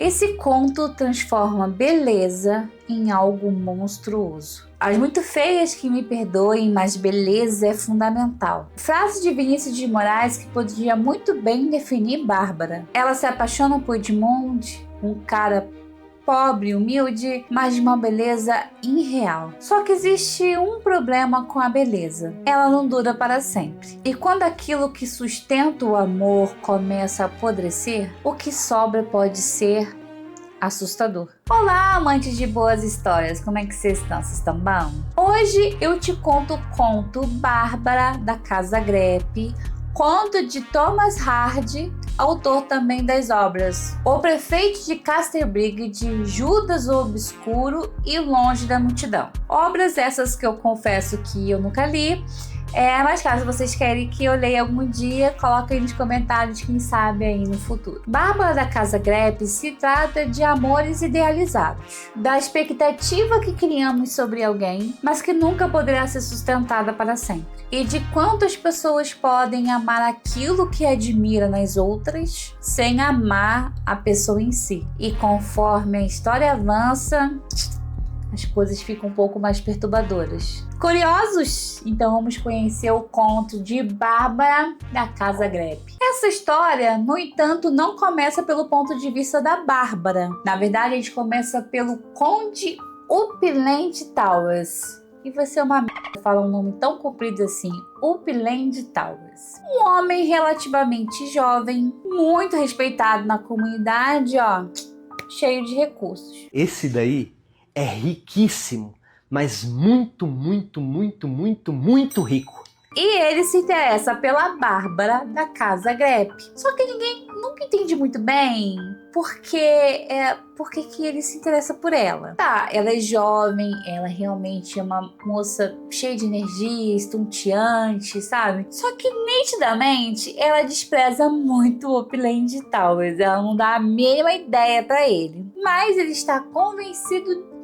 Esse conto transforma beleza em algo monstruoso. As muito feias que me perdoem, mas beleza é fundamental. Frase de Vinícius de Moraes que poderia muito bem definir Bárbara. Ela se apaixona por Edmond, um cara pobre, humilde, mas de uma beleza irreal. Só que existe um problema com a beleza. Ela não dura para sempre. E quando aquilo que sustenta o amor começa a apodrecer, o que sobra pode ser assustador. Olá, amantes de boas histórias, como é que vocês estão? Vocês estão bom? Hoje eu te conto o conto Bárbara, da Casa Grepe, conto de Thomas Hardy, autor também das obras O Prefeito de Casterbridge, Judas o Obscuro e Longe da Multidão. Obras essas que eu confesso que eu nunca li, mas caso vocês querem que eu leia algum dia, coloquem aí nos comentários, quem sabe aí no futuro. Bárbara da Casa Grepe se trata de amores idealizados, da expectativa que criamos sobre alguém, mas que nunca poderá ser sustentada para sempre. E de quantas pessoas podem amar aquilo que admira nas outras, sem amar a pessoa em si. E conforme a história avança, as coisas ficam um pouco mais perturbadoras. Curiosos? Então vamos conhecer o conto de Bárbara da Casa Grepe. Essa história, no entanto, não começa pelo ponto de vista da Bárbara. Na verdade, a gente começa pelo Conde Upland Towers. E vai ser uma merda falar um nome tão comprido assim, Upland Towers. Um homem relativamente jovem, muito respeitado na comunidade, cheio de recursos. Esse daí é riquíssimo, mas muito rico. E ele se interessa pela Bárbara da Casa Grepe. Só que ninguém nunca entende muito bem por que ele se interessa por ela. Tá, ela é jovem, ela realmente é uma moça cheia de energia, estonteante, sabe? Só que nitidamente ela despreza muito o Upland Towers. Ela não dá a mínima ideia pra ele. Mas ele está convencido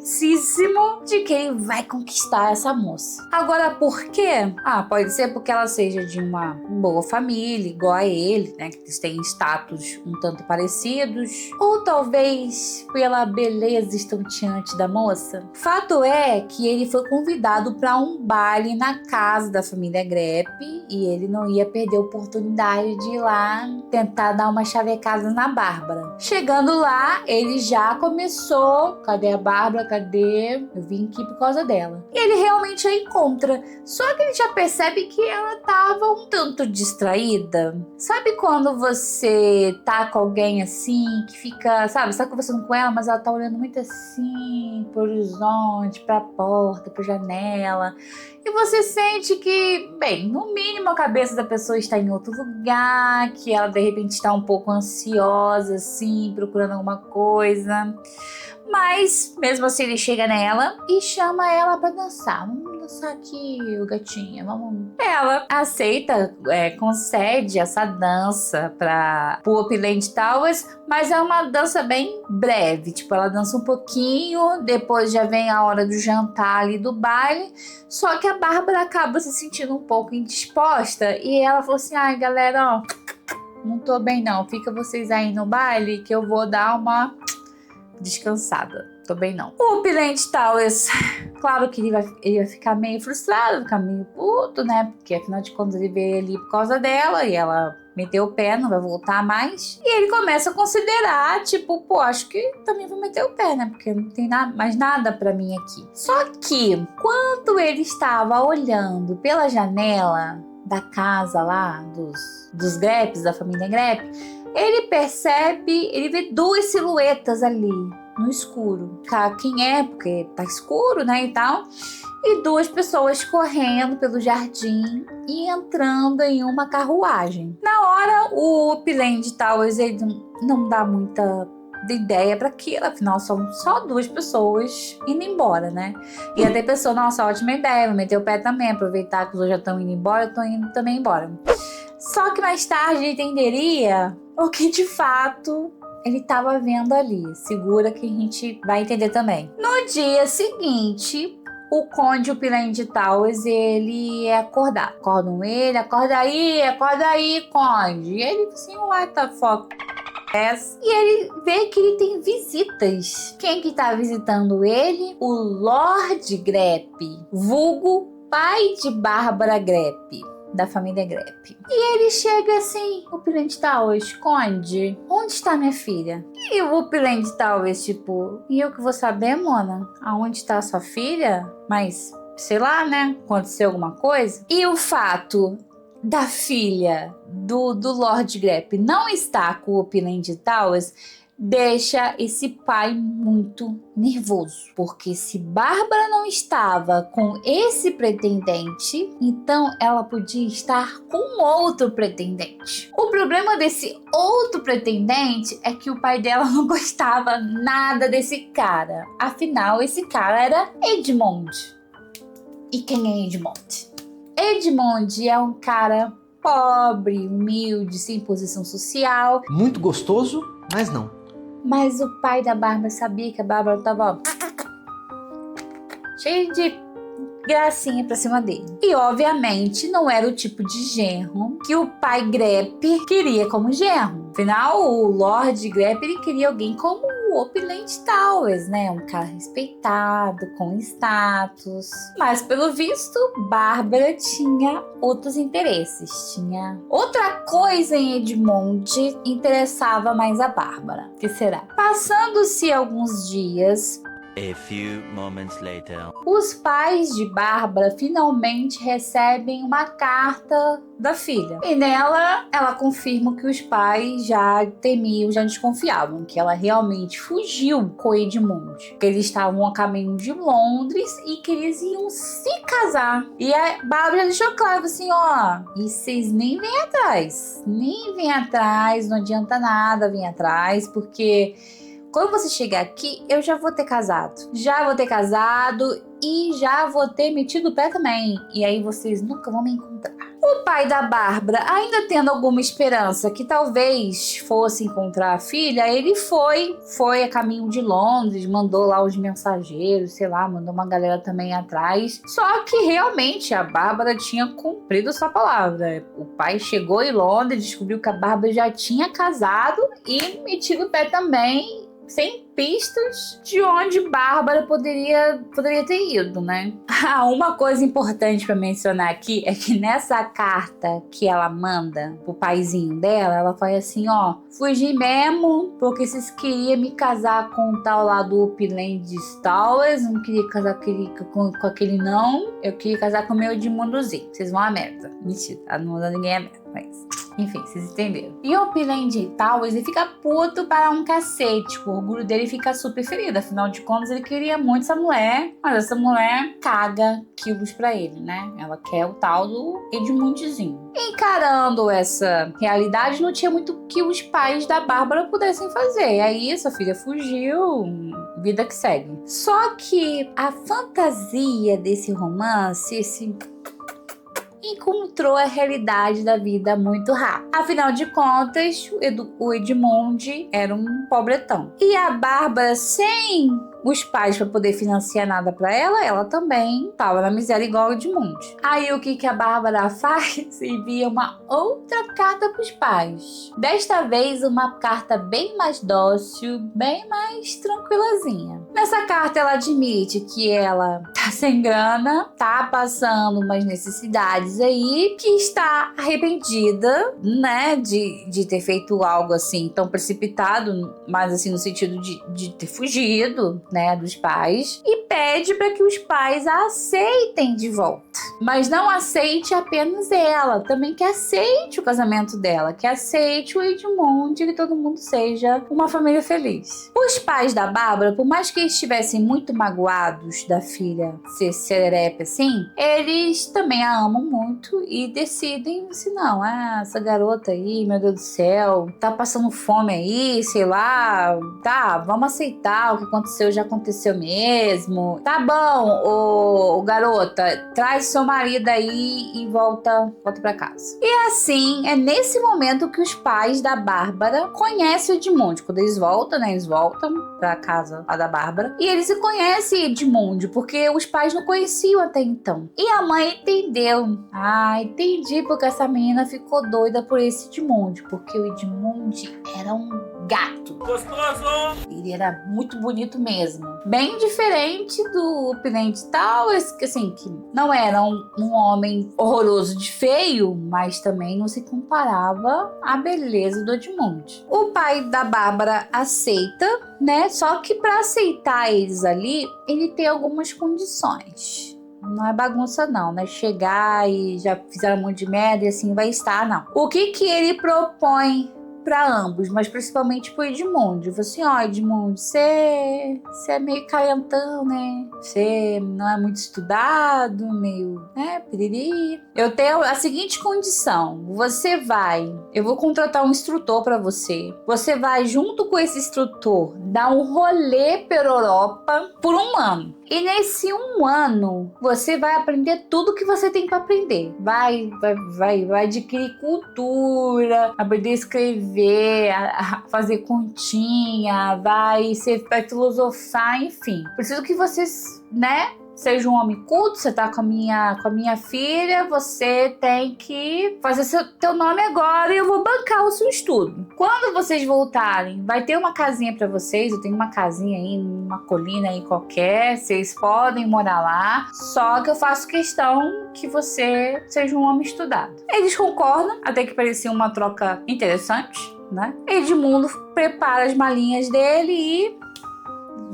de que ele vai conquistar essa moça. Agora, por quê? Pode ser porque ela seja de uma boa família, igual a ele, né? Que eles têm status um tanto parecidos. Ou talvez pela beleza estonteante da moça. Fato é que ele foi convidado para um baile na casa da família Grepe e ele não ia perder a oportunidade de ir lá tentar dar uma chavecada na Bárbara. Chegando lá, ele já começou. Cadê a Bárbara? Cadê? Eu vim aqui por causa dela. E ele realmente a encontra. Só que ele já percebe que ela tava um tanto distraída. Sabe quando você tá com alguém assim, que fica, sabe, você tá conversando com ela, mas ela tá olhando muito assim pro horizonte, pra porta, pra janela. E você sente que, bem, no mínimo a cabeça da pessoa está em outro lugar, que ela de repente está um pouco ansiosa, assim, procurando alguma coisa. Mas, mesmo assim, ele chega nela e chama ela pra dançar. Vamos dançar aqui, gatinha, vamos. Ela aceita, concede essa dança pro Upland Towers, mas é uma dança bem breve. Tipo, ela dança um pouquinho, depois já vem a hora do jantar ali do baile. Só que a Bárbara acaba se sentindo um pouco indisposta e ela falou assim, galera, não tô bem não, fica vocês aí no baile que eu vou dar uma descansada. Tô bem não. O Upland Towers, claro que ele vai ficar meio frustrado, vai ficar meio puto, né? Porque afinal de contas ele veio ali por causa dela e ela meteu o pé, não vai voltar mais. E ele começa a considerar, tipo, acho que também vou meter o pé, né? Porque não tem mais nada pra mim aqui. Só que, quando ele estava olhando pela janela da casa lá, dos Grepes, da família Grepe, ele vê duas silhuetas ali no escuro. Quem é? Porque tá escuro, né, e tal. E duas pessoas correndo pelo jardim e entrando em uma carruagem. Na hora, o Upland Towers ele não dá muita ideia para aquilo, afinal são só duas pessoas indo embora, né? E até pensou, nossa, ótima ideia, vou meter o pé também, aproveitar que os outros já estão indo embora, eu tô indo também embora. Só que mais tarde ele entenderia o que de fato ele estava vendo ali. Segura que a gente vai entender também. No dia seguinte, o Conde Upland Towers, ele é acordado. Acordam ele, acorda aí, Conde. E ele assim, what the fuck? E ele vê que ele tem visitas. Quem que tá visitando ele? O Lord Grepp, vulgo pai de Bárbara Grepp, da família Grepp. E ele chega assim, o Opulent Towers, esconde. Onde está minha filha? E o Opulent Towers, tipo, e eu que vou saber, Mona? Aonde está a sua filha? Mas, sei lá, né? Aconteceu alguma coisa? E o fato da filha do Lord Grepp não estar com o Opulent Towers deixa esse pai muito nervoso, porque se Bárbara não estava com esse pretendente, então ela podia estar com outro pretendente. O problema desse outro pretendente é que o pai dela não gostava nada desse cara. Afinal, esse cara era Edmond. E quem é Edmond? Edmond é um cara pobre, humilde, sem posição social. Muito gostoso, mas não. Mas o pai da Bárbara sabia que a Bárbara tava cheia de gracinha pra cima dele. E obviamente não era o tipo de genro que o pai Grepp queria como genro. Afinal, o Lord Grepp, ele queria alguém como o Opulent Towers, né? Um cara respeitado, com status. Mas pelo visto, Bárbara tinha outros interesses. Tinha outra coisa em Edmond interessava mais a Bárbara. O que será? Passando-se alguns dias, A few moments later. os pais de Bárbara finalmente recebem uma carta da filha. E nela, ela confirma que os pais já temiam, já desconfiavam que ela realmente fugiu com Edmond. Que eles estavam a caminho de Londres e que eles iam se casar. E a Bárbara deixou claro assim, ó, e vocês nem vêm atrás. Nem vêm atrás, não adianta nada vir atrás, porque quando você chegar aqui, eu já vou ter casado. Já vou ter casado e já vou ter metido o pé também. E aí vocês nunca vão me encontrar. O pai da Bárbara, ainda tendo alguma esperança que talvez fosse encontrar a filha, ele foi a caminho de Londres, mandou lá os mensageiros, sei lá, mandou uma galera também atrás. Só que realmente a Bárbara tinha cumprido sua palavra. O pai chegou em Londres, descobriu que a Bárbara já tinha casado e metido o pé também, sem pistas de onde Bárbara poderia ter ido, né? Uma coisa importante para mencionar aqui é que nessa carta que ela manda pro paizinho dela, ela fala assim, ó, fugi mesmo porque vocês queriam me casar com o tal lá do Opulent Towers, não queria casar com aquele não, eu queria casar com o meu Edmundozinho, vocês vão à merda. Mentira, ela não manda ninguém à merda, mas enfim, vocês entenderam. E o Opulent Towers, ele fica puto para um cacete, o orgulho dele fica super ferido, afinal de contas ele queria muito essa mulher, mas essa mulher caga quilos pra ele, né? Ela quer o tal do Edmundzinho. Encarando essa realidade, não tinha muito que os pais da Bárbara pudessem fazer. Aí sua filha fugiu, vida que segue. Só que a fantasia desse romance, encontrou a realidade da vida muito rápido. Afinal de contas, o Edmond era um pobretão. E a Bárbara, sem os pais para poder financiar nada para ela também estava na miséria igual o Edmond. Aí o que a Bárbara faz? Envia uma outra carta para os pais. Desta vez uma carta bem mais dócil, bem mais tranquilazinha. Nessa carta ela admite que ela tá sem grana, tá passando umas necessidades aí, que está arrependida, né, de ter feito algo assim tão precipitado, mas assim no sentido de ter fugido, né, dos pais, e pede para que os pais a aceitem de volta. Mas não aceite apenas ela, também que aceite o casamento dela, que aceite o Edmond, que todo mundo seja uma família feliz. Os pais da Bárbara, por mais que estivessem muito magoados da filha ser serelepe assim, eles também a amam muito e decidem assim, não, essa garota aí, meu Deus do céu, tá passando fome aí, sei lá, tá, vamos aceitar o que aconteceu, já aconteceu mesmo. Tá bom, ô garota, traz seu marido aí e volta pra casa. E assim, é nesse momento que os pais da Bárbara conhecem o Edmond. Quando eles voltam, né, eles voltam pra casa lá da Bárbara e eles se conhecem Edmond, porque os pais não conheciam até então. E a mãe entendeu. Entendi porque essa menina ficou doida por esse Edmond, porque o Edmond era um gato. Gostoso! Ele era muito bonito mesmo. Bem diferente do Pinente tal, assim, que não era um homem horroroso de feio, mas também não se comparava à beleza do Edmund. O pai da Bárbara aceita, né? Só que para aceitar eles ali, ele tem algumas condições. Não é bagunça não, né? Chegar e já fizeram um monte de merda e assim vai estar, não. O que ele propõe para ambos, mas principalmente pro Edmund? Eu falei assim, ó, Edmund, você é meio carentão, né? Você não é muito estudado, meio, né, piriri. Eu tenho a seguinte condição, eu vou contratar um instrutor para você. Você vai, junto com esse instrutor, dar um rolê pela Europa por 1 ano. E nesse 1 ano, você vai aprender tudo que você tem para aprender. Vai adquirir cultura, aprender a escrever, a fazer continha, vai filosofar, enfim. Preciso que vocês, né, seja um homem culto. Você tá com a minha filha, você tem que fazer teu nome agora e eu vou bancar o seu estudo. Quando vocês voltarem, vai ter uma casinha pra vocês. Eu tenho uma casinha aí, numa colina aí qualquer, vocês podem morar lá, só que eu faço questão que você seja um homem estudado. Eles concordam, até que parecia uma troca interessante, né? Edmundo prepara as malinhas dele e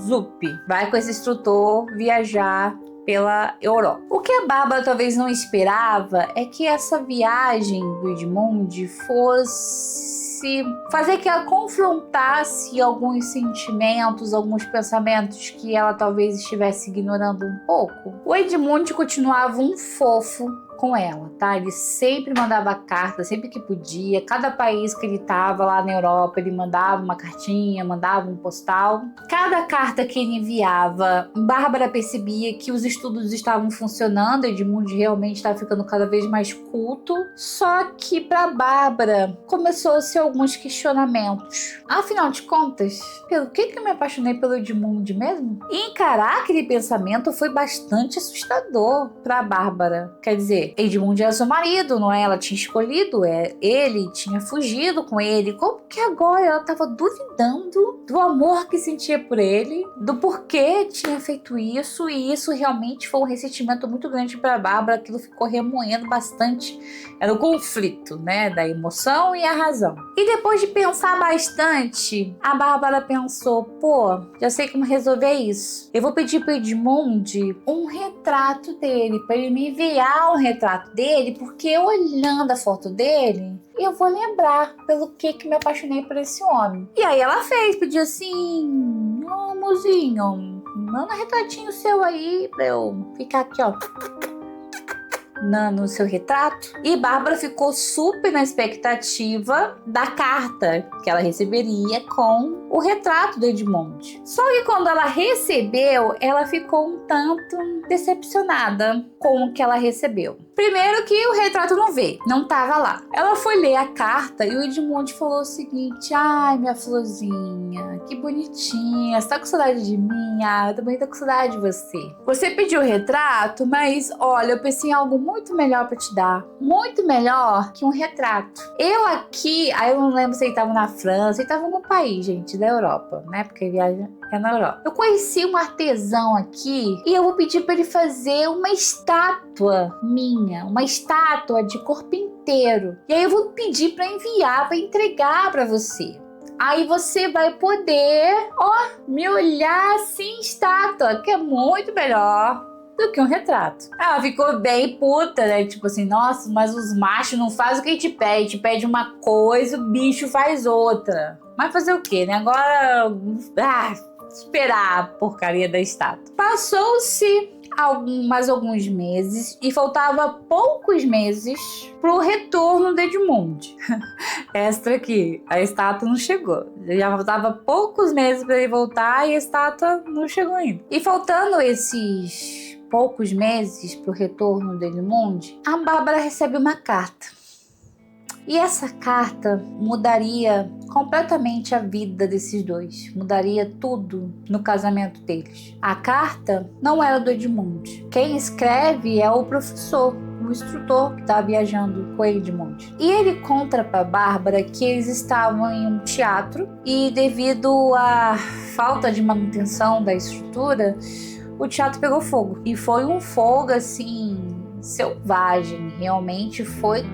zup, vai com esse instrutor viajar pela Europa. O que a Bárbara talvez não esperava é que essa viagem do Edmund fosse fazer que ela confrontasse alguns sentimentos, alguns pensamentos que ela talvez estivesse ignorando um pouco. O Edmund continuava um fofo com ela, tá? Ele sempre mandava carta, sempre que podia. Cada país que ele estava lá na Europa, ele mandava uma cartinha, mandava um postal. Cada carta que ele enviava, Bárbara percebia que os estudos estavam funcionando, Edmund realmente estava ficando cada vez mais culto. Só que para Bárbara começou-se alguns questionamentos. Afinal de contas, pelo que eu me apaixonei pelo Edmund mesmo? E encarar aquele pensamento foi bastante assustador para Bárbara. Quer dizer, Edmund era seu marido, não é? Ela tinha escolhido, ele tinha fugido com ele. Como que agora ela estava duvidando do amor que sentia por ele, do porquê tinha feito isso, e isso realmente foi um ressentimento muito grande para Bárbara. Aquilo ficou remoendo bastante. Era o conflito, né, da emoção e a razão. E depois de pensar bastante, a Bárbara pensou, pô, já sei como resolver isso. Eu vou pedir para Edmund um retrato dele, para ele me enviar um retrato dele, porque olhando a foto dele, eu vou lembrar pelo que me apaixonei por esse homem. E aí ela fez, pediu assim, ô mozinho, manda um retratinho seu aí pra eu ficar aqui, ó, no seu retrato. E Bárbara ficou super na expectativa da carta que ela receberia com o retrato do Edmund. Só que quando ela recebeu, ela ficou um tanto decepcionada com o que ela recebeu. Primeiro que o retrato não tava lá. Ela foi ler a carta e o Edmund falou o seguinte: ai, minha florzinha, que bonitinha, você tá com saudade de mim? Ah, eu também tô com saudade de você. Você pediu o retrato, mas olha, eu pensei em algo muito melhor pra te dar. Muito melhor que um retrato. Eu aqui, aí eu não lembro se ele tava na França, ele tava em algum país, gente, da Europa, né? Porque ele viaja na Europa. Eu conheci um artesão aqui e eu vou pedir pra ele fazer uma estátua minha, uma estátua de corpo inteiro. E aí eu vou pedir pra enviar, pra entregar pra você. Aí você vai poder, ó, me olhar assim, estátua, que é muito melhor do que um retrato. Ela ficou bem puta, né? Tipo assim, nossa, mas os machos não fazem o que te pede uma coisa, o bicho faz outra. Mas fazer o quê, né? Agora, esperar a porcaria da estátua. Passou-se mais alguns meses e faltava poucos meses pro retorno de Edmund. Extra aqui, a estátua não chegou. Já faltava poucos meses para ele voltar e a estátua não chegou ainda. E faltando esses poucos meses pro retorno de Edmund, a Bárbara recebe uma carta. E essa carta mudaria completamente a vida desses dois. Mudaria tudo no casamento deles. A carta não era do Edmund. Quem escreve é o professor o instrutor que estava viajando com Edmund. E ele conta para Bárbara que eles estavam em um teatro e devido à falta de manutenção da estrutura, o teatro pegou fogo. E foi um fogo assim selvagem, realmente foi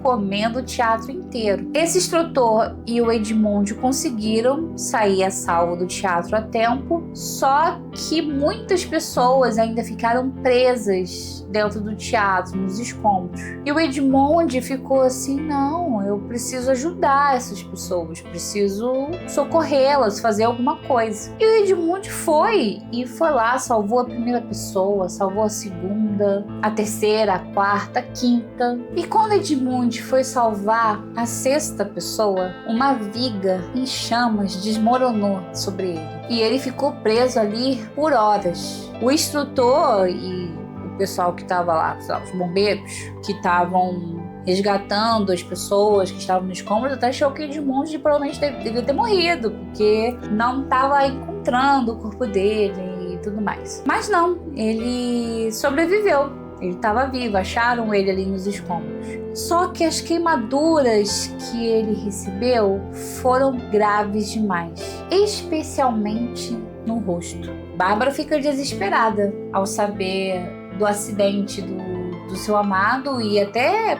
comendo o teatro inteiro. Esse instrutor e o Edmund conseguiram sair a salvo do teatro a tempo, só que muitas pessoas ainda ficaram presas dentro do teatro, nos escombros. E o Edmund ficou assim, não, eu preciso ajudar essas pessoas, preciso socorrê-las, fazer alguma coisa. E o Edmund foi lá, salvou a primeira pessoa, salvou a segunda, a terceira, a quarta, a quinta. E quando Edmund foi salvar a sexta pessoa, uma viga em chamas desmoronou sobre ele. E ele ficou preso ali por horas. O instrutor e o pessoal que estava lá, os bombeiros, que estavam resgatando as pessoas que estavam nos escombros, até achou que Edmund provavelmente devia ter morrido, porque não estava encontrando o corpo dele e tudo mais. Mas não, ele sobreviveu. Ele estava vivo, acharam ele ali nos escombros. Só que as queimaduras que ele recebeu foram graves demais, especialmente no rosto. Bárbara fica desesperada ao saber do acidente do seu amado e até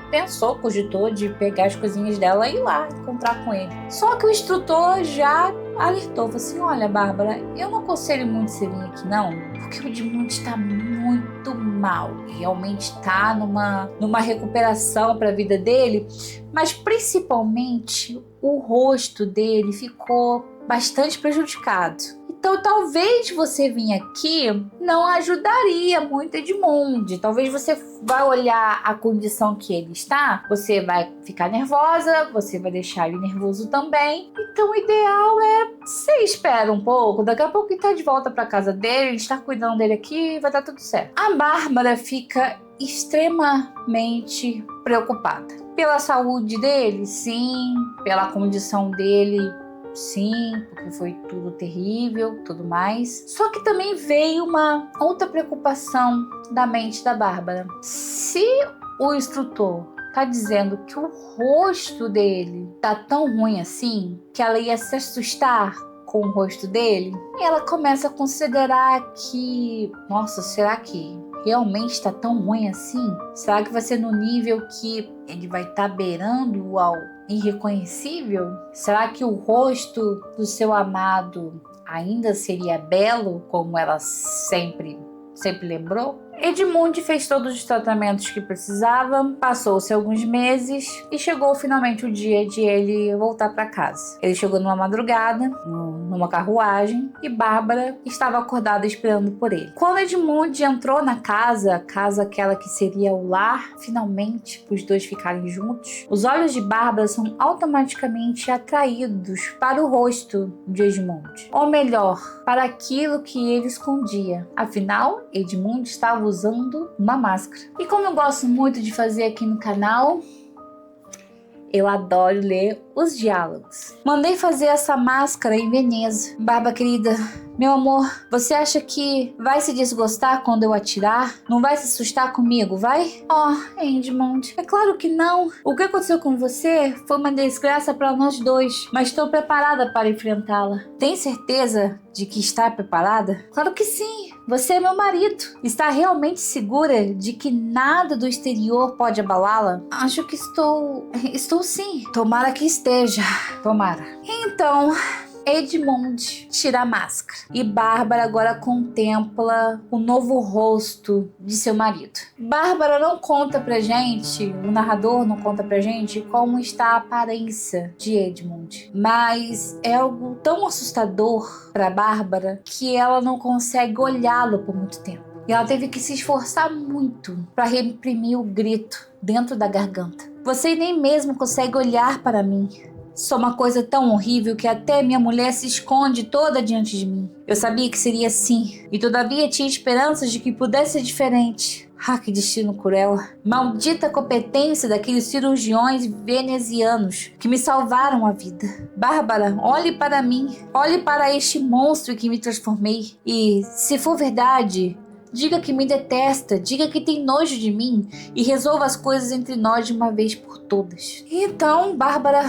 cogitou de pegar as coisinhas dela e ir lá encontrar com ele. Só que o instrutor já alertou, falou assim, olha Bárbara, eu não aconselho muito você vir aqui não, porque o Edmund está muito mal, realmente está numa recuperação para a vida dele, mas principalmente o rosto dele ficou bastante prejudicado. Então talvez você vir aqui não ajudaria muito Edmund. Talvez você vai olhar a condição que ele está, você vai ficar nervosa, você vai deixar ele nervoso também. Então o ideal é você espera um pouco, daqui a pouco ele está de volta para casa dele, ele está cuidando dele aqui, vai dar tudo certo. A Bárbara fica extremamente preocupada. Pela saúde dele, sim, pela condição dele, sim, porque foi tudo terrível, tudo mais. Só que também veio uma outra preocupação da mente da Bárbara. Se o instrutor tá dizendo que o rosto dele tá tão ruim assim, que ela ia se assustar com o rosto dele, e ela começa a considerar que, nossa, será que realmente está tão ruim assim? Será que vai ser no nível que ele vai estar beirando ao irreconhecível? Será que o rosto do seu amado ainda seria belo, como ela sempre lembrou? Edmund fez todos os tratamentos que precisava, passou-se alguns meses e chegou finalmente o dia de ele voltar para casa. Ele chegou numa madrugada, numa carruagem, e Bárbara estava acordada esperando por ele. Quando Edmund entrou na casa, a casa aquela que seria o lar, finalmente, para os dois ficarem juntos, os olhos de Bárbara são automaticamente atraídos para o rosto de Edmund. Ou melhor, para aquilo que ele escondia. Afinal, Edmund estava usando uma máscara. E como eu gosto muito de fazer aqui no canal, eu adoro ler os diálogos. Mandei fazer essa máscara em Veneza. Bárbara querida, meu amor, você acha que vai se desgostar quando eu atirar? Não vai se assustar comigo, vai? Oh, Edmund, é claro que não. O que aconteceu com você foi uma desgraça para nós dois, mas estou preparada para enfrentá-la. Tem certeza de que está preparada? Claro que sim. Você é meu marido. Está realmente segura de que nada do exterior pode abalá-la? Acho que estou sim. Tomara que esteja. Tomara. Então, Edmund tira a máscara e Bárbara agora contempla o novo rosto de seu marido. Bárbara não conta pra gente, o narrador não conta pra gente como está a aparência de Edmund, mas é algo tão assustador pra Bárbara que ela não consegue olhá-lo por muito tempo. E ela teve que se esforçar muito para reprimir o grito dentro da garganta. Você nem mesmo consegue olhar para mim. Sou uma coisa tão horrível que até minha mulher se esconde toda diante de mim. Eu sabia que seria assim, e todavia tinha esperanças de que pudesse ser diferente. Ah, que destino cruel. Maldita competência daqueles cirurgiões venezianos que me salvaram a vida. Bárbara, olhe para mim. Olhe para este monstro que me transformei. E, se for verdade, Diga que me detesta, diga que tem nojo de mim e resolva as coisas entre nós de uma vez por todas. Então, Bárbara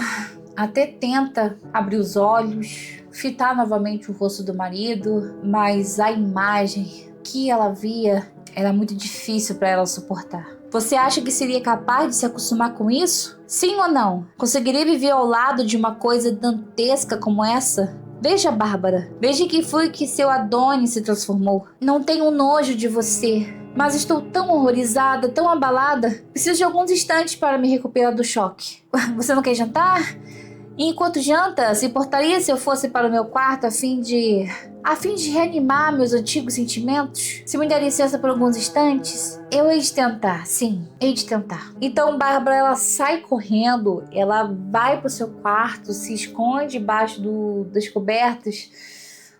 até tenta abrir os olhos, fitar novamente o rosto do marido, mas a imagem que ela via era muito difícil para ela suportar. Você acha que seria capaz de se acostumar com isso? Sim ou não? Conseguiria viver ao lado de uma coisa dantesca como essa? Veja, Bárbara, veja que foi que seu Adonis se transformou. Não tenho nojo de você, mas estou tão horrorizada, tão abalada. Preciso de alguns instantes para me recuperar do choque. Você não quer jantar? E enquanto janta, se importaria se eu fosse para o meu quarto a fim de reanimar meus antigos sentimentos? Se me der licença por alguns instantes? Eu hei de tentar, sim, hei de tentar. Então Bárbara, ela sai correndo, ela vai para o seu quarto, se esconde debaixo das cobertas,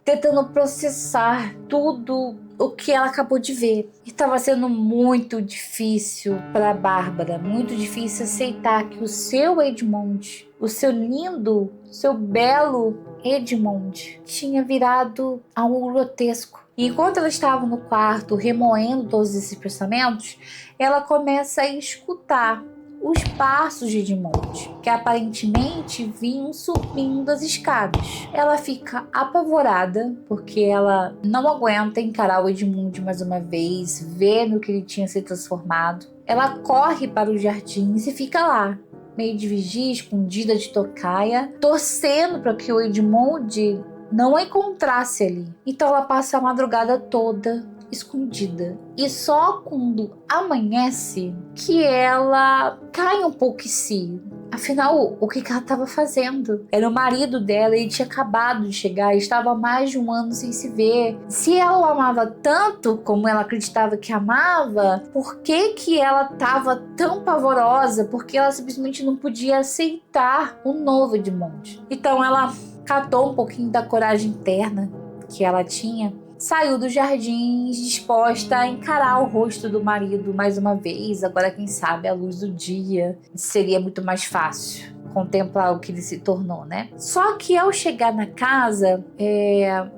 tentando processar tudo o que ela acabou de ver. Estava sendo muito difícil para Bárbara, muito difícil aceitar que o seu Edmond, o seu lindo, seu belo Edmond, tinha virado algo grotesco. E enquanto ela estava no quarto remoendo todos esses pensamentos, ela começa a escutar os passos de Edmond, que aparentemente vinham subindo das escadas. Ela fica apavorada, porque ela não aguenta encarar o Edmond mais uma vez, vendo que ele tinha se transformado. Ela corre para os jardins e fica lá, meio de vigia, escondida de tocaia, torcendo para que o Edmond não a encontrasse ali. Então ela passa a madrugada toda escondida. E só quando amanhece que ela cai um pouco em si. Afinal, o que ela estava fazendo? Era o marido dela, ele tinha acabado de chegar, estava há mais de um ano sem se ver. Se ela o amava tanto como ela acreditava que amava, por que ela estava tão pavorosa? Porque ela simplesmente não podia aceitar o novo Edmond. Então ela catou um pouquinho da coragem interna que ela tinha, saiu dos jardins disposta a encarar o rosto do marido mais uma vez. Agora, quem sabe, à luz do dia seria muito mais fácil contemplar o que ele se tornou, né? Só que ao chegar na casa,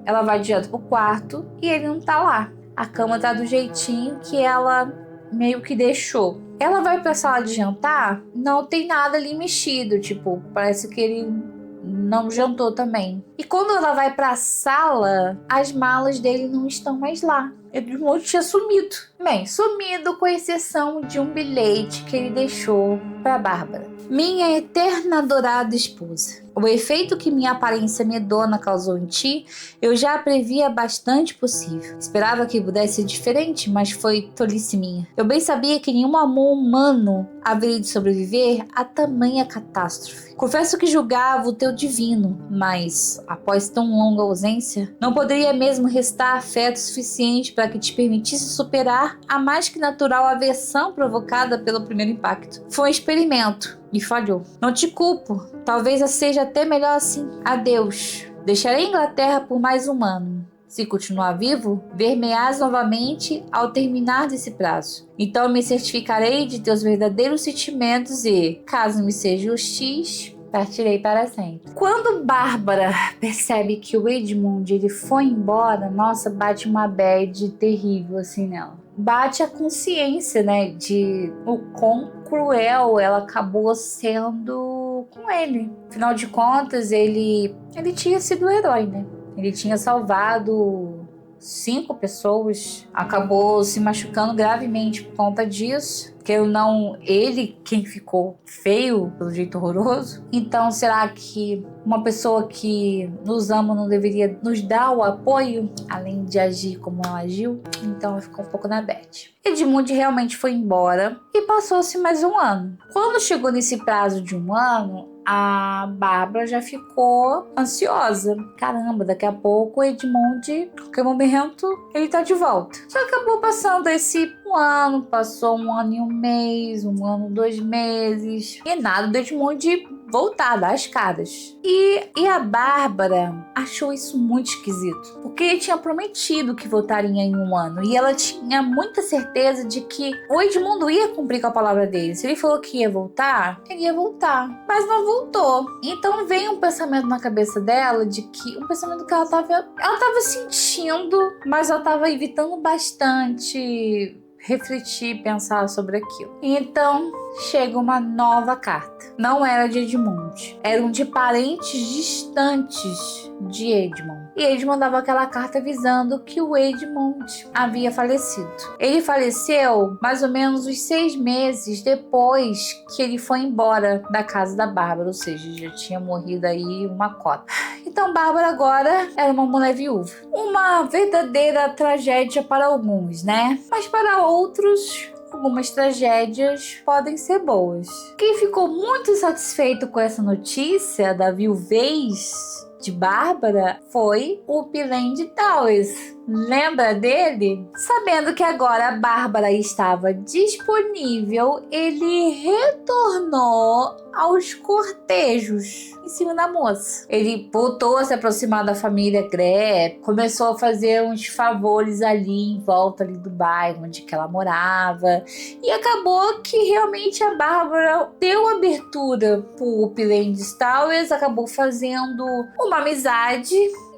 ela vai direto pro quarto e ele não tá lá. A cama tá do jeitinho que ela meio que deixou. Ela vai pra sala de jantar, não tem nada ali mexido, tipo, parece que ele não jantou também. E quando ela vai pra sala, as malas dele não estão mais lá. Edmond tinha sumido. Bem, sumido com exceção de um bilhete que ele deixou pra Bárbara. Minha eterna adorada esposa, o efeito que minha aparência medona causou em ti, eu já previa bastante possível. Esperava que pudesse ser diferente, mas foi tolice minha. Eu bem sabia que nenhum amor humano haveria de sobreviver a tamanha catástrofe. Confesso que julgava o teu divino, mas, após tão longa ausência, não poderia mesmo restar afeto suficiente para que te permitisse superar a mais que natural aversão provocada pelo primeiro impacto. Foi um experimento e falhou. Não te culpo, talvez seja até melhor assim. Adeus. Deixarei a Inglaterra por mais um ano. Se continuar vivo, ver-me-ás novamente ao terminar desse prazo. Então me certificarei de teus verdadeiros sentimentos e, caso me seja hostis, partirei para sempre. Quando Bárbara percebe que o Edmond ele foi embora, nossa, bate uma bad terrível assim nela. Bate a consciência, né, de o quão cruel ela acabou sendo com ele. Afinal de contas, ele tinha sido o herói, né? Ele tinha salvado 5 pessoas, acabou se machucando gravemente por conta disso. Que não, ele quem ficou feio, pelo jeito horroroso. Então, será que uma pessoa que nos ama não deveria nos dar o apoio, além de agir como ela agiu? Então, ela ficou um pouco na bad. Edmond realmente foi embora e passou-se mais um ano. Quando chegou nesse prazo de um ano, a Bárbara já ficou ansiosa. Caramba, daqui a pouco o Edmond, a qualquer momento, ele tá de volta. Só acabou passando esse ano, passou um ano e um mês, um ano, 2 meses. E nada do Edmond voltar, dar as caras. E a Bárbara achou isso muito esquisito, porque ele tinha prometido que voltaria em 1 ano, e ela tinha muita certeza de que o Edmundo ia cumprir com a palavra dele. Se ele falou que ia voltar, ele ia voltar, mas não voltou. Então veio um pensamento na cabeça dela, de que um pensamento que ela tava sentindo, mas ela tava evitando bastante refletir, pensar sobre aquilo. Então chega uma nova carta. Não era de Edmund, eram de parentes distantes de Edmund. E Edmund dava aquela carta avisando que o Edmund havia falecido. Ele faleceu mais ou menos uns 6 meses depois que ele foi embora da casa da Bárbara, ou seja, já tinha morrido aí uma cota. Então Bárbara agora era uma mulher viúva. Uma verdadeira tragédia para alguns, né? Mas para outros, algumas tragédias podem ser boas. Quem ficou muito satisfeito com essa notícia da viuvez de Bárbara foi o Piland Towers. Lembra dele? Sabendo que agora a Bárbara estava disponível, ele retornou aos cortejos em cima da moça. Ele voltou a se aproximar da família Grepp, começou a fazer uns favores ali em volta ali do bairro onde que ela morava, e acabou que realmente a Bárbara deu abertura pro Piland Towers, acabou fazendo uma amizade.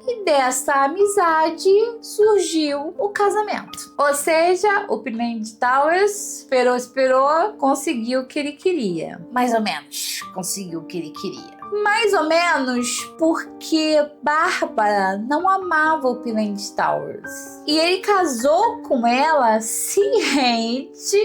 E dessa amizade surgiu o casamento. Ou seja, o Piland Towers esperou, conseguiu o que ele queria. Mais ou menos, conseguiu o que ele queria. Mais ou menos porque Bárbara não amava o Piland Towers. E ele casou com ela ciente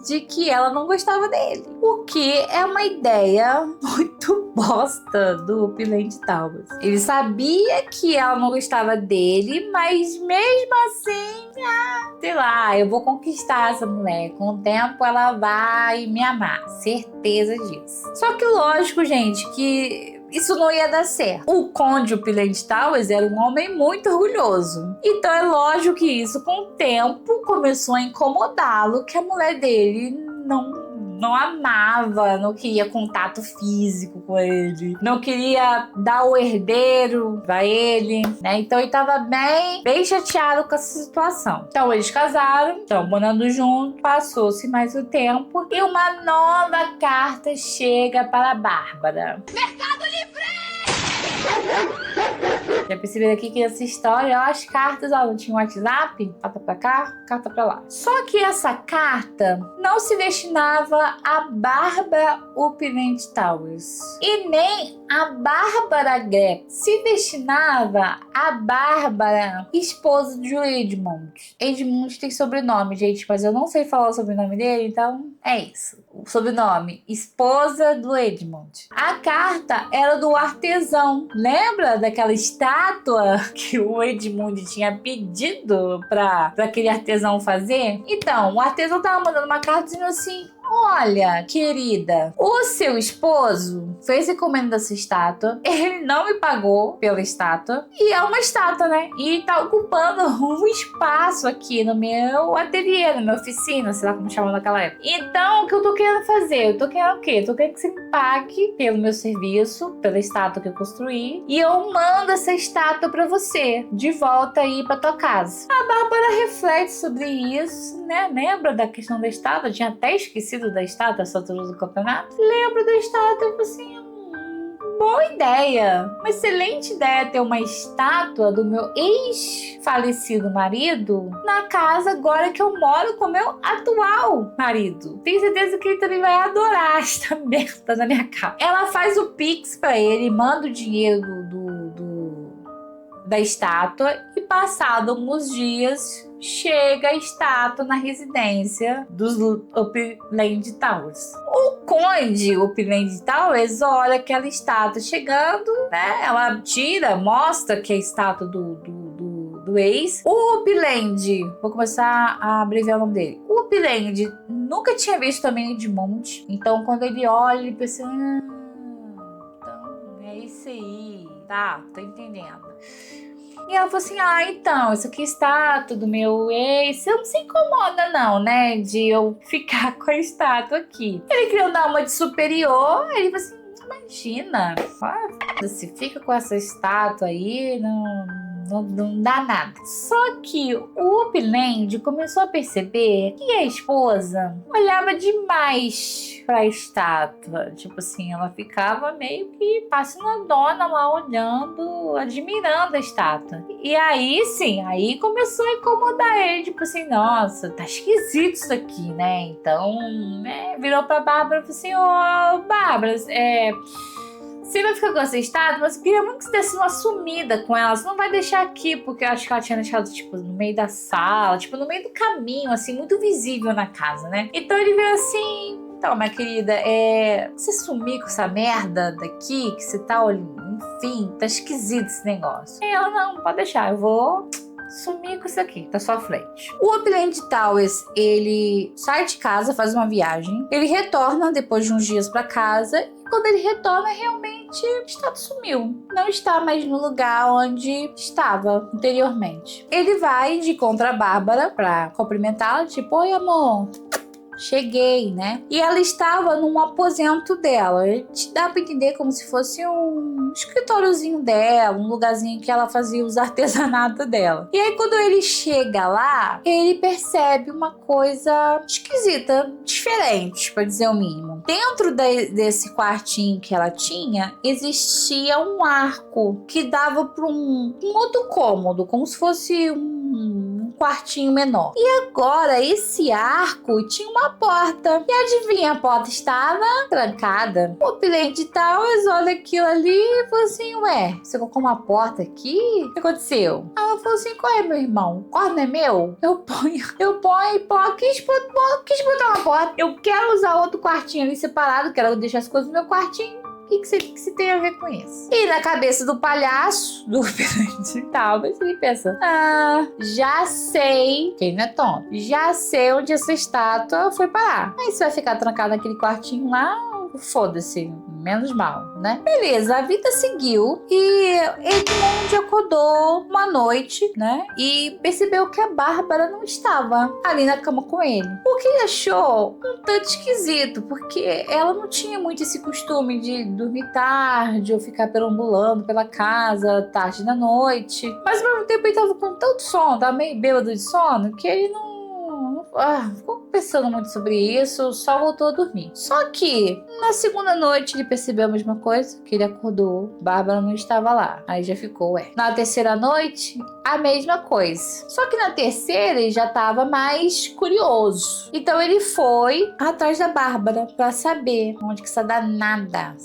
de que ela não gostava dele. O que é uma ideia muito bosta do Piland Towers. Ele sabia que ela não gostava dele, mas mesmo assim, sei lá, eu vou conquistar essa mulher. Com o tempo ela vai me amar. Certeza disso. Só que lógico, gente, que isso não ia dar certo. O conde, o Piland Towers, era um homem muito orgulhoso. Então é lógico que isso, com o tempo, começou a incomodá-lo, que a mulher dele não amava, não queria contato físico com ele, não queria dar o herdeiro pra ele, né? Então ele tava bem chateado com essa situação. Então eles casaram, estão morando junto, passou-se mais o tempo e uma nova carta chega para a Bárbara. Mercado Livre! Já perceberam aqui que essa história, ó, as cartas, ó, não tinha um WhatsApp? Carta pra cá, carta pra lá. Só que essa carta não se destinava a Bárbara o Piland Towers e nem a Bárbara Grepp. Se destinava a Bárbara, esposa de Edmund. Edmund tem sobrenome, gente, mas eu não sei falar o sobrenome dele, então é isso. O sobrenome, esposa do Edmund. A carta era do artesão. Lembra daquela estátua que o Edmund tinha pedido para aquele artesão fazer? Então, o artesão tava mandando uma carta dizendo assim: olha, querida, o seu esposo fez encomenda dessa estátua, ele não me pagou pela estátua, e é uma estátua, né? E tá ocupando um espaço aqui no meu ateliê, na minha oficina, sei lá como chamava naquela época. Então, o que eu tô querendo fazer? Eu tô querendo o quê? Eu tô querendo que você me pague pelo meu serviço, pela estátua que eu construí, e eu mando essa estátua pra você, de volta aí pra tua casa. A Bárbara reflete sobre isso, né? Lembra da questão da estátua? Eu tinha até esquecido da estátua, essa altura do campeonato. Lembro da estátua, eu falei assim, boa ideia, uma excelente ideia ter uma estátua do meu ex-falecido marido na casa agora que eu moro com meu atual marido. Tenho certeza que ele também vai adorar esta merda na minha casa. Ela faz o Pix pra ele, manda o dinheiro da estátua e passado alguns dias chega a estátua na residência dos Piland Towers. O conde, o Piland Towers, olha aquela estátua chegando, né? Ela tira, mostra que é a estátua do ex. O Piland, vou começar a abreviar o nome dele. O Piland nunca tinha visto também Edmund. Então quando ele olha, ele pensa, então é isso aí, tá? Tô entendendo. E ela falou assim, então, isso aqui é estátua do meu ex, você não se incomoda não, né, de eu ficar com a estátua aqui. Ele queria dar uma de superior, ele falou assim, mas imagina. Se fica com essa estátua aí, não dá nada. Só que o Upland começou a perceber que a esposa olhava demais pra estátua. Tipo assim, ela ficava meio que fascinadona lá olhando, admirando a estátua. E aí sim, aí começou a incomodar ele. Tipo assim, nossa, tá esquisito isso aqui, né? Então, virou pra Bárbara e falou assim, ô, Bárbara, você vai ficar com essa estátua, mas eu queria muito que você desse uma sumida com ela. Você não vai deixar aqui, porque eu acho que ela tinha deixado, tipo, no meio da sala, tipo, no meio do caminho, assim, muito visível na casa, né? Então ele veio assim, então, minha querida, você sumir com essa merda daqui, que você tá olhando, enfim, tá esquisito esse negócio. E ela, não, pode deixar, eu vou sumir com isso aqui, tá à sua frente. O Upland Towers, ele sai de casa, faz uma viagem, ele retorna depois de uns dias pra casa, e quando ele retorna, realmente a estátua sumiu. Não está mais no lugar onde estava anteriormente. Ele vai de contra a Bárbara pra cumprimentá-la, tipo, oi amor, cheguei, né? E ela estava num aposento dela. Te dá pra entender como se fosse um escritóriozinho dela, um lugarzinho que ela fazia os artesanatos dela. E aí, quando ele chega lá, ele percebe uma coisa esquisita, diferente, pra dizer o mínimo. Dentro desse quartinho que ela tinha, existia um arco que dava para um outro cômodo, como se fosse um quartinho menor. E agora, esse arco tinha uma porta. E adivinha, a porta estava trancada. O Upland Towers olha aquilo ali e falou assim, ué, você colocou uma porta aqui? O que aconteceu? Ela falou assim, qual é, meu irmão? O quarto não é meu? Eu ponho, quis botar uma porta. Eu quero usar outro quartinho ali separado, quero deixar as coisas no meu quartinho. O que você tem a ver com isso? E na cabeça do palhaço, do Upland Towers, ele pensa, já sei, quem não é tonto, já sei onde essa estátua foi parar. Aí você vai ficar trancado naquele quartinho lá, foda-se, menos mal, né? Beleza, a vida seguiu e Edmund acordou uma noite, né? E percebeu que a Bárbara não estava ali na cama com ele. O que ele achou um tanto esquisito, porque ela não tinha muito esse costume de dormir tarde ou ficar perambulando pela casa tarde da noite. Mas ao mesmo tempo ele tava com tanto sono, tava meio bêbado de sono, que ele não ficou pensando muito sobre isso, só voltou a dormir. Só que na segunda noite ele percebeu a mesma coisa, que ele acordou, Bárbara não estava lá. Aí já ficou, Na terceira noite, a mesma coisa. Só que na terceira ele já estava mais curioso. Então ele foi atrás da Bárbara para saber onde que essa danada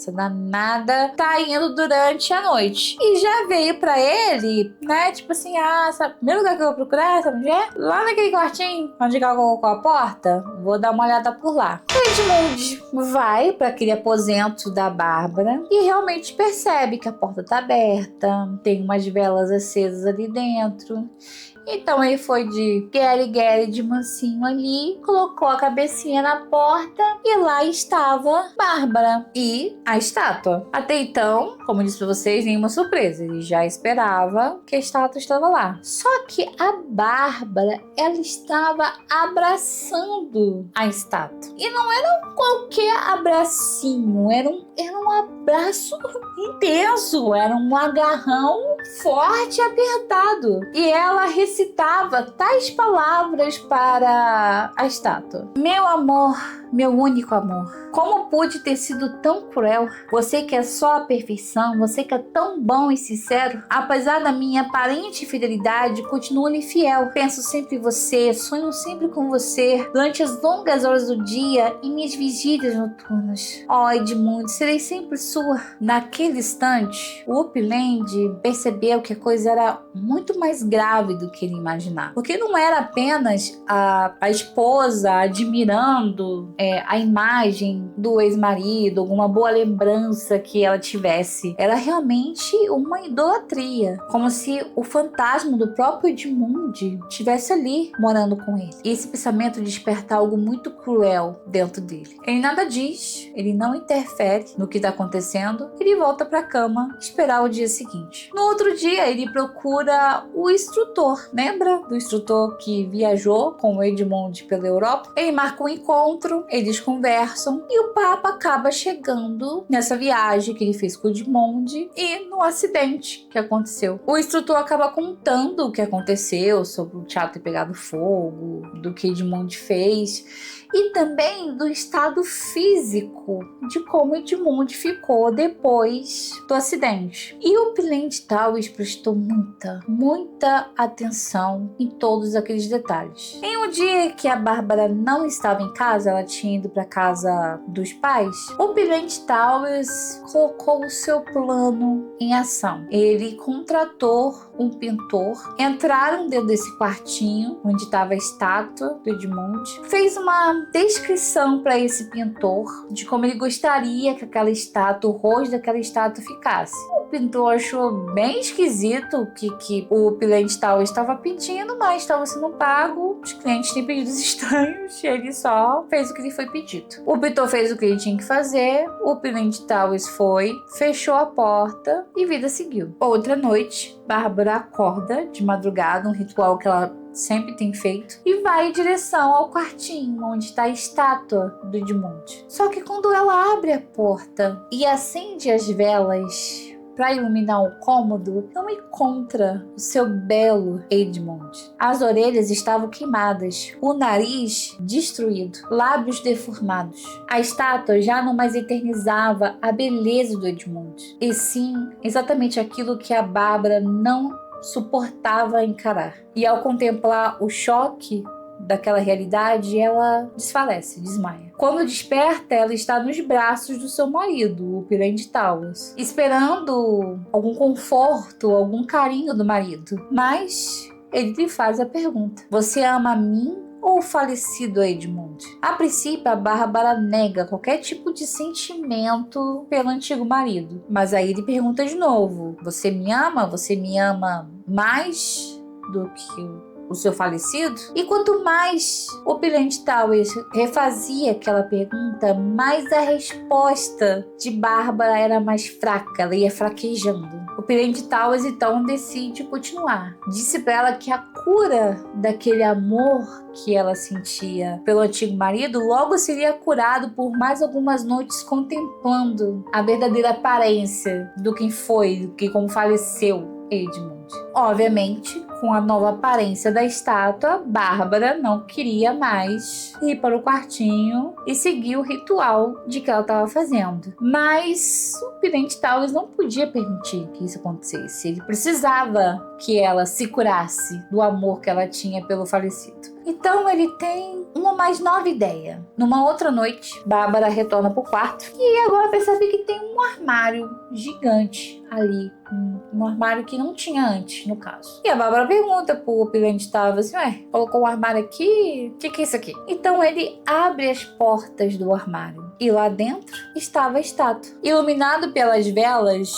tá indo durante a noite. E já veio para ele, né, tipo assim, sabe, o primeiro lugar que eu vou procurar, sabe onde é? Lá naquele quartinho, onde ela colocou a porta, vou dar uma olhada por lá. Edmund vai para aquele aposento da Bárbara e realmente percebe que a porta tá aberta, tem umas velas acesas ali dentro. Então ele foi de Gary de mansinho ali, colocou a cabecinha na porta e lá estava Bárbara e a estátua. Até então, como eu disse pra vocês, nenhuma surpresa. Ele já esperava que a estátua estava lá. Só que a Bárbara, ela estava abraçando a estátua. E não era qualquer abracinho, era um abraço intenso, era um agarrão forte e apertado. E ela recitava tais palavras para a estátua: meu amor, meu único amor, como pude ter sido tão cruel? Você que é só a perfeição, você que é tão bom e sincero, apesar da minha aparente infidelidade, continuo-lhe fiel. Penso sempre em você, sonho sempre com você, durante as longas horas do dia e minhas vigílias noturnas. Oh, Edmund, serei sempre sua. Naquele instante, o Upland percebeu que a coisa era muito mais grave do que ele imaginava. Porque não era apenas a esposa admirando a imagem do ex-marido, alguma boa lembrança que ela tivesse. Era realmente uma idolatria, como se o fantasma do próprio Edmund estivesse ali morando com ele. E esse pensamento desperta algo muito cruel dentro dele. Ele nada diz, ele não interfere no que está acontecendo, ele volta para a cama esperar o dia seguinte. No outro dia, ele procura o instrutor. Lembra do instrutor que viajou com o Edmond pela Europa? Ele marca um encontro, eles conversam e o Papa acaba chegando nessa viagem que ele fez com o Edmond e no acidente que aconteceu. O instrutor acaba contando o que aconteceu, sobre o teatro ter pegado fogo, do que Edmond fez e também do estado físico de como Edmond ficou depois do acidente. E o Pilente Towers prestou muita atenção em todos aqueles detalhes. Em um dia que a Bárbara não estava em casa, ela tinha ido para casa dos pais, o Pilente Towers colocou o seu plano em ação. Ele contratou um pintor, entraram dentro desse quartinho onde estava a estátua do Edmond, fez uma descrição para esse pintor de como ele gostaria que aquela estátua, o rosto daquela estátua ficasse. O pintor achou bem esquisito o que o Pilente Towers estava pedindo, mas estava sendo pago, os clientes têm pedidos estranhos, ele só fez o que lhe foi pedido. O pintor fez o que ele tinha que fazer, o Pilente Towers foi, fechou a porta e vida seguiu. Outra noite, Bárbara acorda de madrugada, um ritual que ela sempre tem feito, e vai em direção ao quartinho onde está a estátua do Edmond. Só que quando ela abre a porta e acende as velas para iluminar o cômodo, não encontra o seu belo Edmond. As orelhas estavam queimadas, o nariz destruído, lábios deformados. A estátua já não mais eternizava a beleza do Edmond, e sim exatamente aquilo que a Bárbara não suportava encarar. E ao contemplar o choque daquela realidade, ela desfalece, desmaia. Quando desperta, ela está nos braços do seu marido, o Pilente Towers, esperando algum conforto, algum carinho do marido. Mas ele lhe faz a pergunta: você ama a mim ou o falecido Edmond? A princípio, a Bárbara nega qualquer tipo de sentimento pelo antigo marido. Mas aí ele pergunta de novo: você me ama? Você me ama mais do que o seu falecido? E quanto mais o Pilente Towers refazia aquela pergunta, mais a resposta de Bárbara era mais fraca, ela ia fraquejando. O Pilente Towers então decide continuar. Disse para ela que a cura daquele amor que ela sentia pelo antigo marido logo seria curado por mais algumas noites contemplando a verdadeira aparência do que foi, do que como faleceu Edmond. Obviamente, com a nova aparência da estátua, Bárbara não queria mais ir para o quartinho e seguir o ritual de que ela estava fazendo. Mas o Pilente Towers não podia permitir que isso acontecesse. Ele precisava que ela se curasse do amor que ela tinha pelo falecido. Então ele tem uma mais nova ideia. Numa outra noite, Bárbara retorna para o quarto e agora percebe que tem um armário gigante ali. Um armário que não tinha antes, no caso. E a Bárbara pergunta pro Pilente Towers assim: colocou um armário aqui? O que é isso aqui? Então ele abre as portas do armário e lá dentro estava a estátua. Iluminado pelas velas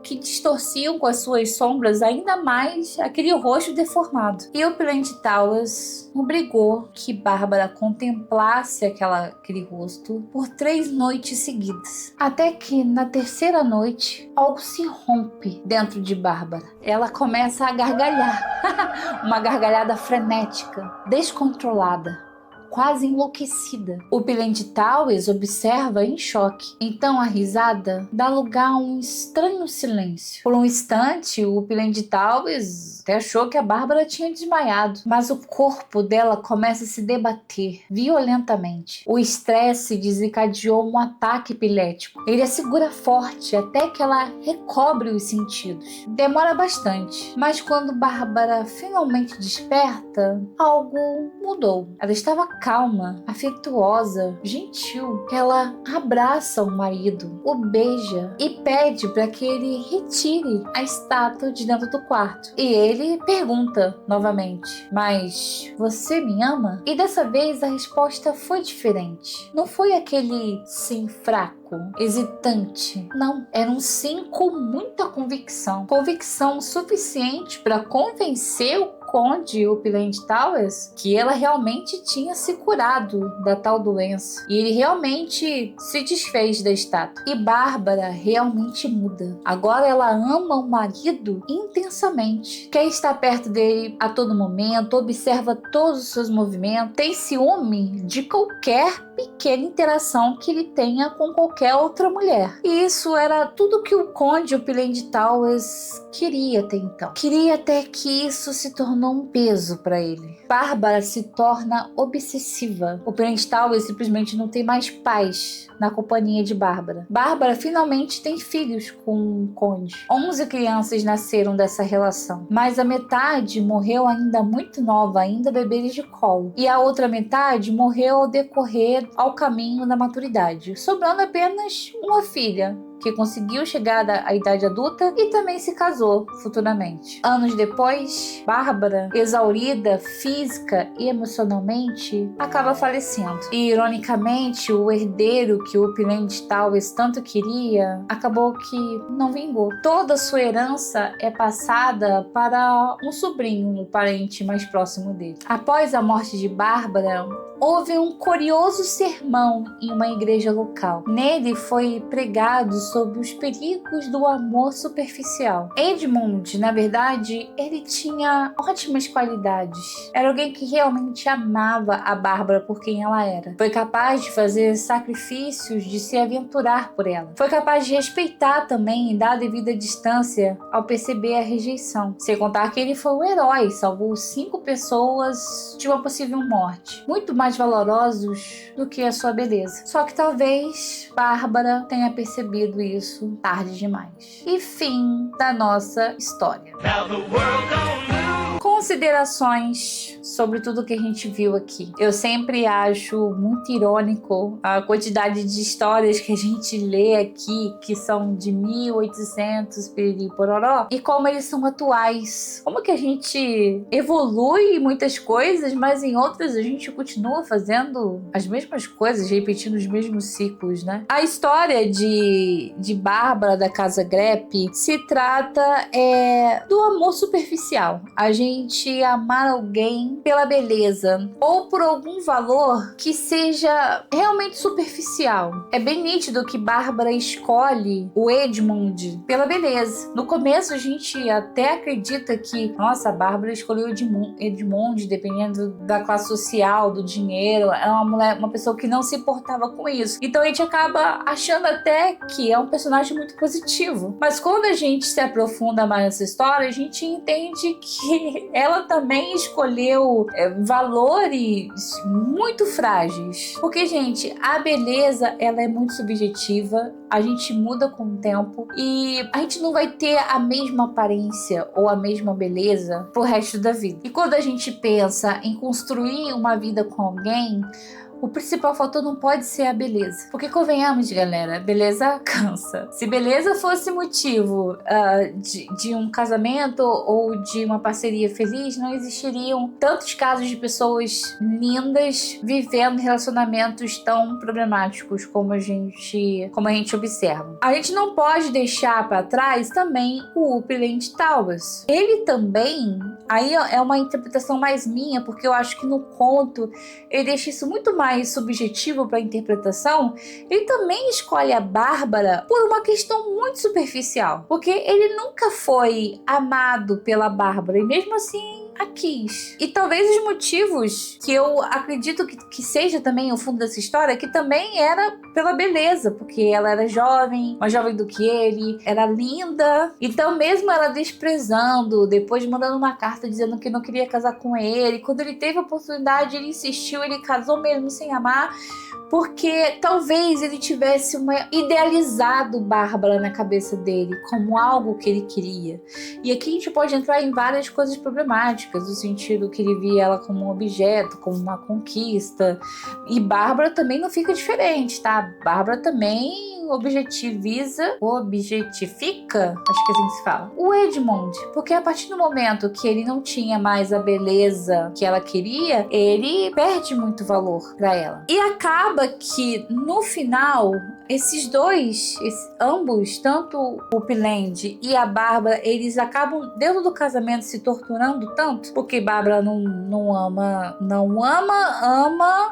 que distorciam com as suas sombras ainda mais aquele rosto deformado. E o Pilente Towers obrigou que Bárbara contemplasse aquele rosto por 3 noites seguidas. Até que na terceira noite, algo se rompe dentro de Bárbara. Ela começa a gargalhar. Uma gargalhada frenética, descontrolada, quase enlouquecida. O Pilente Towers observa em choque. Então a risada dá lugar a um estranho silêncio. Por um instante, o Pilente Towers até achou que a Bárbara tinha desmaiado, mas o corpo dela começa a se debater violentamente. O estresse desencadeou um ataque epilético. Ele a segura forte até que ela recobre os sentidos. Demora bastante, mas quando Bárbara finalmente desperta, algo mudou. Ela estava calma, afetuosa, gentil. Ela abraça o marido, o beija e pede para que ele retire a estátua de dentro do quarto. E ele pergunta novamente: mas você me ama? E dessa vez a resposta foi diferente. Não foi aquele sim fraco, hesitante. Não, era um sim com muita convicção. Convicção suficiente para convencer o conde Opulent Towers que ela realmente tinha se curado da tal doença. E ele realmente se desfez da estátua. E Bárbara realmente muda. Agora ela ama o marido intensamente. Quer estar perto dele a todo momento, observa todos os seus movimentos, tem ciúme de qualquer pequena interação que ele tenha com qualquer outra mulher. E isso era tudo que o conde Opulent Towers queria até então. Queria até que isso se tornou um peso para ele. Bárbara se torna obsessiva. Opulent Towers simplesmente não tem mais paz na companhia de Bárbara. Bárbara finalmente tem filhos com o conde. 11 crianças nasceram dessa relação, mas a metade morreu ainda muito nova, ainda bebês de colo. E a outra metade morreu ao decorrer ao caminho da maturidade, sobrando apenas uma filha, que conseguiu chegar à idade adulta e também se casou futuramente. Anos depois, Bárbara, exaurida física e emocionalmente, acaba falecendo. E, ironicamente, o herdeiro que o Opulent Towers tanto queria, acabou que não vingou. Toda a sua herança é passada para um sobrinho, um parente mais próximo dele. Após a morte de Bárbara, houve um curioso sermão em uma igreja local. Nele foi pregado sobre os perigos do amor superficial. Edmund, na verdade, ele tinha ótimas qualidades. Era alguém que realmente amava a Bárbara por quem ela era. Foi capaz de fazer sacrifícios, de se aventurar por ela. Foi capaz de respeitar também e dar a devida distância ao perceber a rejeição. Sem contar que ele foi um herói, salvou 5 pessoas de uma possível morte. Muito mais valorosos do que a sua beleza. Só que talvez Bárbara tenha percebido isso tarde demais. E fim da nossa história. Considerações sobre tudo que a gente viu aqui. Eu sempre acho muito irônico a quantidade de histórias que a gente lê aqui, que são de 1800, piriri pororó, e como eles são atuais. Como que a gente evolui em muitas coisas, mas em outras a gente continua fazendo as mesmas coisas, repetindo os mesmos ciclos, né? A história de Bárbara da Casa Grepp se trata do amor superficial. A gente amar alguém pela beleza ou por algum valor que seja realmente superficial. É bem nítido que Bárbara escolhe o Edmund pela beleza. No começo a gente até acredita que, nossa, a Bárbara escolheu Edmund dependendo da classe social, do dinheiro. É uma pessoa que não se importava com isso. Então a gente acaba achando até que é um personagem muito positivo. Mas quando a gente se aprofunda mais nessa história, a gente entende que ela também escolheu valores muito frágeis. Porque, gente, a beleza, ela é muito subjetiva. A gente muda com o tempo e a gente não vai ter a mesma aparência ou a mesma beleza pro resto da vida. E quando a gente pensa em construir uma vida com alguém, o principal fator não pode ser a beleza. Porque convenhamos, galera, beleza cansa. Se beleza fosse motivo de um casamento ou de uma parceria feliz, não existiriam tantos casos de pessoas lindas vivendo relacionamentos tão problemáticos como a gente observa. A gente não pode deixar para trás também o Opulent Towers. Ele também, aí é uma interpretação mais minha, porque eu acho que no conto ele deixa isso muito mais subjetivo para a interpretação. Ele também escolhe a Bárbara por uma questão muito superficial, porque ele nunca foi amado pela Bárbara e mesmo assim a quis. E talvez os motivos que eu acredito que seja também o fundo dessa história, que também era pela beleza, porque ela era jovem, mais jovem do que ele, era linda. Então mesmo ela desprezando, depois mandando uma carta dizendo que não queria casar com ele, quando ele teve a oportunidade, ele insistiu, ele casou mesmo sem amar, porque talvez ele tivesse idealizado Bárbara na cabeça dele como algo que ele queria. E aqui a gente pode entrar em várias coisas problemáticas, no sentido que ele via ela como um objeto, como uma conquista. E Bárbara também não fica diferente, tá? Bárbara também objetifica, acho que é assim que se fala, o Edmund, porque a partir do momento que ele não tinha mais a beleza que ela queria, ele perde muito valor pra ela. E acaba acaba que no final, esses dois, ambos, tanto o Upland e a Bárbara, eles acabam dentro do casamento se torturando tanto, porque Bárbara não ama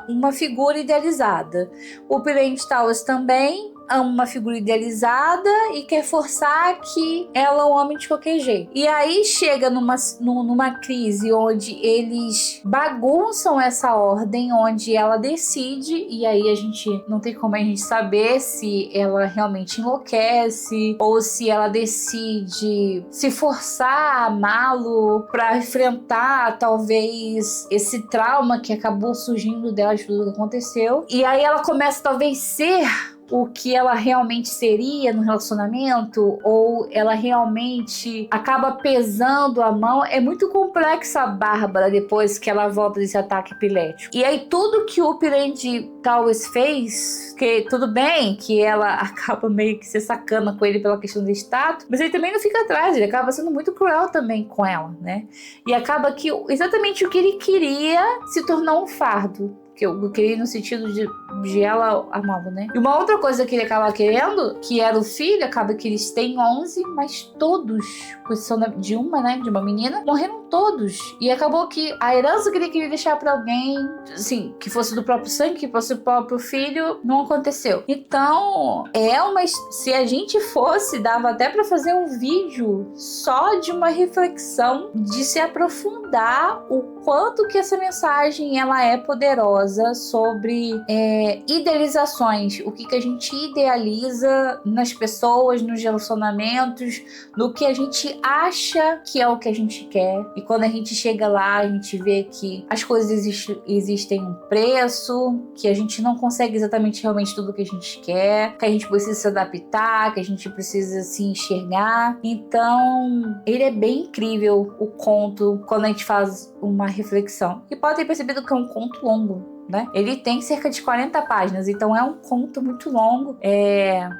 uma figura idealizada. O Upland Towers também ama uma figura idealizada e quer forçar que ela o ame de qualquer jeito. E aí chega numa crise onde eles bagunçam essa ordem, onde ela decide, e aí a gente não tem como a gente saber se ela realmente enlouquece ou se ela decide se forçar a amá-lo para enfrentar talvez esse trauma que acabou surgindo dela de tudo que aconteceu. E aí ela começa talvez ser o que ela realmente seria no relacionamento, ou ela realmente acaba pesando a mão. É muito complexa a Bárbara depois que ela volta desse ataque epilético. E aí tudo que o Upland Towers fez, que tudo bem que ela acaba meio que se sacana com ele pela questão do status, mas ele também não fica atrás, ele acaba sendo muito cruel também com ela, né? E acaba que exatamente o que ele queria se tornou um fardo. Que eu queria no sentido de ela amá-lo, né? E uma outra coisa que ele acaba querendo, que era o filho, acaba que eles têm 11, mas todos, com exceção de uma menina, morreram todos. E acabou que a herança que ele queria deixar pra alguém, assim, que fosse do próprio sangue, que fosse do próprio filho, não aconteceu. Então, se a gente fosse, dava até pra fazer um vídeo só de uma reflexão, de se aprofundar o quanto que essa mensagem ela é poderosa sobre idealizações, o que a gente idealiza nas pessoas, nos relacionamentos, no que a gente acha que é o que a gente quer, e quando a gente chega lá a gente vê que as coisas existem um preço, que a gente não consegue exatamente realmente tudo o que a gente quer, que a gente precisa se adaptar, que a gente precisa se enxergar. Então ele é bem incrível, o conto, quando a gente faz uma reflexão. E pode ter percebido que é um conto longo, né? Ele tem cerca de 40 páginas, então é um conto muito longo.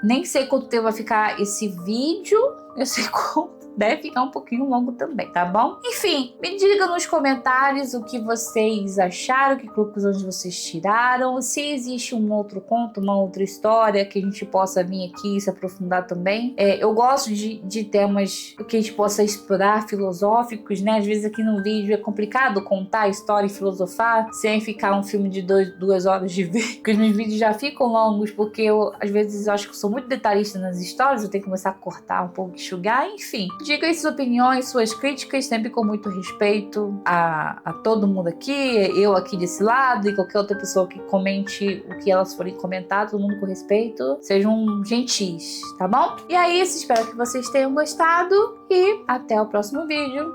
Nem sei quanto tempo vai ficar esse vídeo, eu sei quanto deve ficar um pouquinho longo também, tá bom? Enfim, me diga nos comentários o que vocês acharam, que conclusões vocês tiraram, se existe um outro conto, uma outra história que a gente possa vir aqui e se aprofundar também. Eu gosto de temas que a gente possa explorar, filosóficos, né? Às vezes aqui no vídeo é complicado contar a história e filosofar sem ficar um filme de 2 horas de vídeo, porque os meus vídeos já ficam longos, porque eu, às vezes, eu acho que eu sou muito detalhista nas histórias, eu tenho que começar a cortar um pouco, enxugar, enfim. Diga aí suas opiniões, suas críticas, sempre com muito respeito a todo mundo aqui, eu aqui desse lado e qualquer outra pessoa que comente o que elas forem comentar, todo mundo com respeito. Sejam gentis, tá bom? E é isso, espero que vocês tenham gostado e até o próximo vídeo.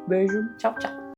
Beijo, tchau, tchau.